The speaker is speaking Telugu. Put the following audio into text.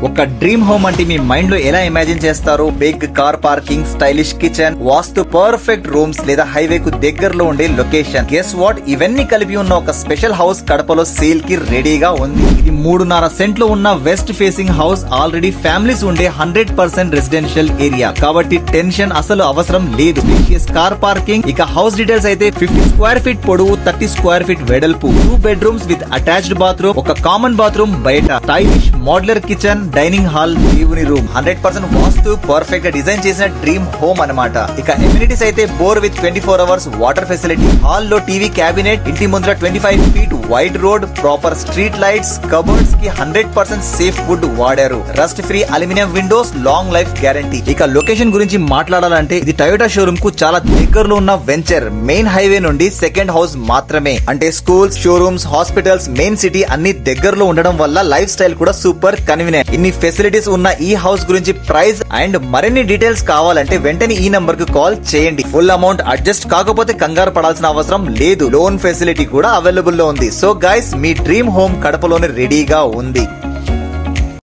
ఒక డ్రీమ్ హోమ్ అంటే మీ మైండ్ లో ఎలా ఇమాజిన్ చేస్తారు? Big car parking, stylish kitchen, vastu perfect rooms లేదా హైవే కు దగ్గరలో ఉండే లొకేషన్. గెస్ వాట్, ఇవన్నీ కలిపి ఉన్న ఒక స్పెషల్ హౌస్ కడపలో సేల్ కి రెడీగా ఉంది. ఇది 3.5 సెంట్లు ఉన్న west facing house. Already families ఉండే 100% రెసిడెన్షియల్ ఏరియా కాబట్టి టెన్షన్ అసలు అవసరం లేదు. Car parking. ఇక హౌస్ డీటెయిల్స్ అయితే 50 స్క్వేర్ ఫీట్ పొడవు, 30 స్క్వేర్ ఫీట్ వెడల్పు, 2 బెడ్రూమ్స్ విత్ అటాచ్డ్ బాత్రూమ్, ఒక కామన్ బాత్రూమ్ బయట, stylish modular kitchen, dining hall, దేవుని రూమ్. 100% వాస్తు పర్ఫెక్ట్ గా డిజైన్ చేసిన డ్రీమ్ హోమ్ అన్నమాట. ఇక ఎమ్యూనిటీస్ అయితే bore with 24 hours water facility, hall లో టీవీ క్యాబినెట్, ఇంటి ముందర 25 feet wide road, proper street lights, cupboards కి 100% సేఫ్ వుడ్ వాడారు, rust free aluminium Windows, long life guarantee. ఇక లొకేషన్ గురించి మాట్లాడాలంటే ఇది టయోటా షోరూమ్ కు చాలా దగ్గరలో ఉన్న వెంచర్. మెయిన్ హైవే నుండి సెకండ్ హౌస్ మాత్రమే. అంటే schools, showrooms, hospitals, main city అన్ని దగ్గరలో ఉండడం వల్ల లైఫ్ స్టైల్ కూడా సూపర్ కన్వీనియంట్. ఇన్ని ఫెసిలిటీస్ ఉన్న ఈ హౌస్ గురించి ప్రైస్ అండ్ మరిన్ని డీటెయిల్స్ కావాలంటే వెంటనే ఈ నంబర్ కు కాల్ చేయండి. ఫుల్ అమౌంట్ అడ్జస్ట్ కాకపోతే కంగారు పడాల్సిన అవసరం లేదు. లోన్ ఫెసిలిటీ కూడా అవైలబుల్ లో ఉంది. సో గైస్, మీ డ్రీమ్ హోమ్ కడపలోనే రెడీగా ఉంది.